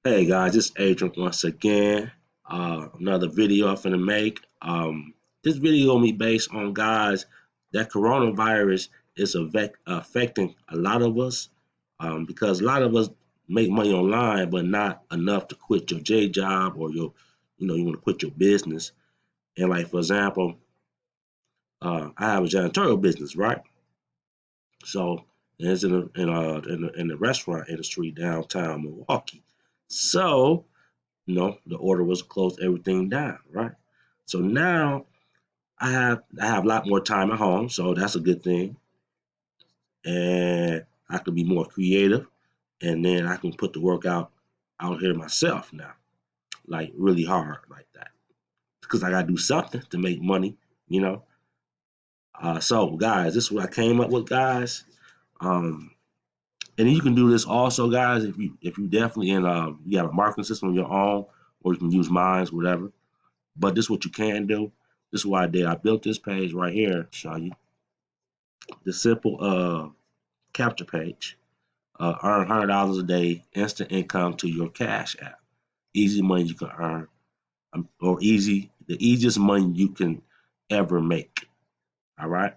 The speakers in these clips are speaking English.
Hey guys, it's Adrian once again. Another video I'm finna make. This video will be based on guys that coronavirus is affecting a lot of us because a lot of us make money online, but not enough to quit your J job or you want to quit your business. And like for example, I have a janitorial business, right? So it's in the restaurant industry downtown Milwaukee. So the order was to close everything down, right? So now I have a lot more time at home, so that's a good thing, and I can be more creative, and then I can put the work out here myself now, like really hard like that, because I gotta do something to make money, you know. So guys, this is what I came up with, guys. Um, and then you can do this also, guys, if you definitely in you have a marketing system of your own, or you can use mine, whatever. But this is what you can do. This is what I did. I built this page right here. Show you the simple capture page. Earn $100 a day, instant income to your Cash app. Easy money you can earn, or the easiest money you can ever make. All right.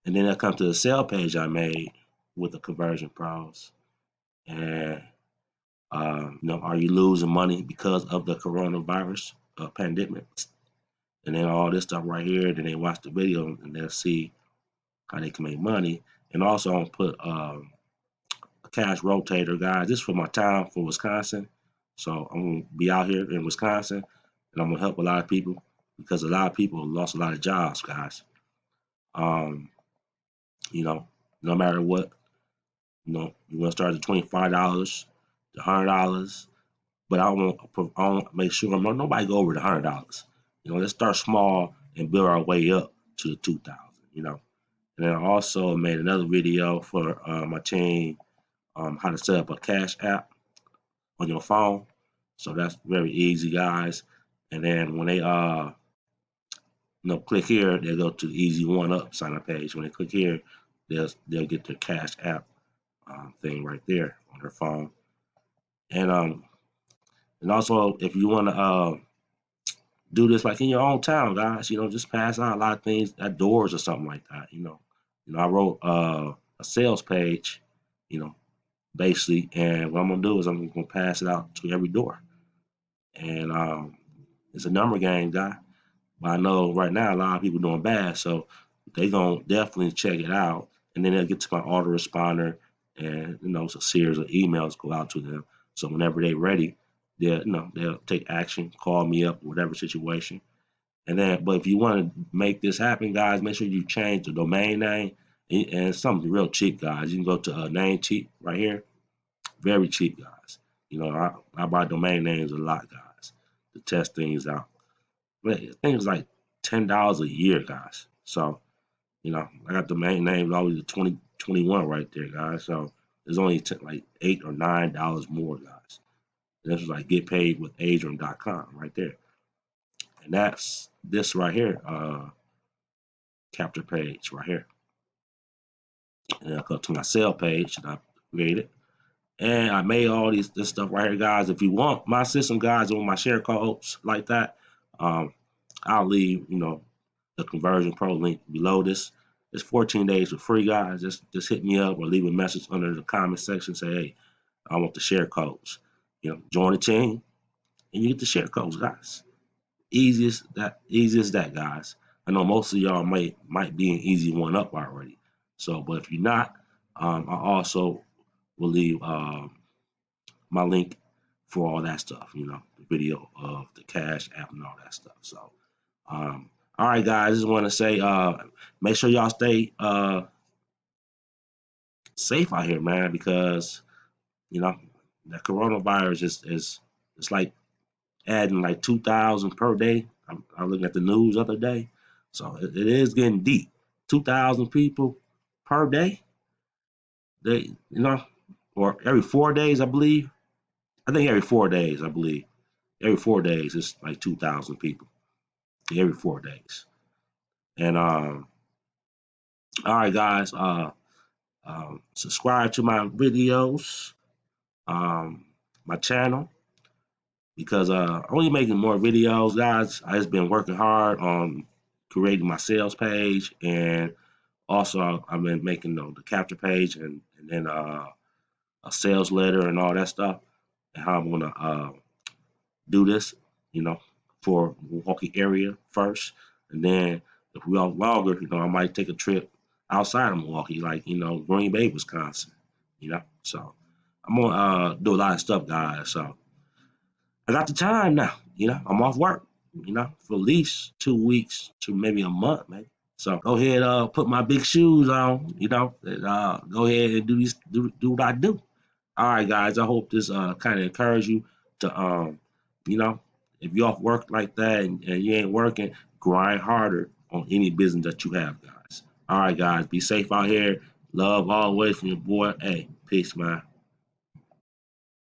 And then I come to the sale page I made with the conversion pros. And are you losing money because of the coronavirus pandemic? And then all this stuff right here. Then they watch the video and they'll see how they can make money. And also, I'm gonna put a cash rotator, guys. This is for my town, for Wisconsin. So I'm gonna be out here in Wisconsin, and I'm gonna help a lot of people because a lot of people lost a lot of jobs, guys. Um, you know, no matter what, you want to start at $25, to $100, but I want to make sure nobody go over the $100. Let's start small and build our way up to the 2,000. And then I also made another video for my team, how to set up a cash app on your phone. So that's very easy, guys. And then when they click here, they'll go to the easy one up sign up page. When they click here, they'll get their cash app thing right there on their phone. And also if you want to do this like in your own town, guys, just pass out a lot of things at doors or something like that. I wrote a sales page, you know, basically. And what I'm gonna do is I'm gonna pass it out to every door. And it's a number game, guy. But I know right now a lot of people doing bad, so they gonna definitely check it out, and then they'll get to my autoresponder, and it's a series of emails go out to them. So whenever they're ready, they'll take action, call me up, whatever situation. And then, but if you want to make this happen, guys, make sure you change the domain name, and it's something real cheap, guys. You can go to Namecheap right here. Very cheap, guys. I buy domain names a lot, guys, to test things out. But I think it's like $10 a year, guys. So, I got domain names all the way to 2021 right there, guys. So there's only like $8 or $9 more, guys. And this is like get paid with Adrian.com right there. And that's this right here, capture page right here. And I go to my sale page that I created. And I made all this stuff right here, guys. If you want my system, guys, or my share codes like that, um, I'll leave, the Conversion Pro link below this. It's 14 days for free, guys. Just hit me up or leave a message under the comment section. Say, hey, I want the share codes. Join the team and you get the share codes, guys. Easy as that, guys. I know most of y'all might be an easy one up already. So, but if you're not, I also will leave my link for all that stuff, the video of the Cash app and all that stuff. So, all right, guys, just want to say, make sure y'all stay safe out here, man, because you know the coronavirus is it's like adding like 2,000 per day. I'm looking at the news the other day, so it is getting deep. 2,000 people per day. They, or every 4 days, I believe. I think every 4 days, I believe. Every 4 days, it's like 2,000 people. Every 4 days. And all right, guys. Subscribe to my videos, um, my channel. because I'm only making more videos, guys. I just been working hard on creating my sales page, and also I've been making the capture page, and then a sales letter and all that stuff, and how I'm gonna do this, you know, for Milwaukee area first, and then if we are longer, I might take a trip outside of Milwaukee, like Green Bay, Wisconsin, So I'm gonna do a lot of stuff, guys. So I got the time now. I'm off work. For at least 2 weeks to maybe a month, maybe. So go ahead, put my big shoes on. And, go ahead and do what I do. All right, guys. I hope this kind of encourage you to you know, if you off work like that and you ain't working, grind harder on any business that you have, guys. All right, guys. Be safe out here. Love always from your boy. Hey, peace, man.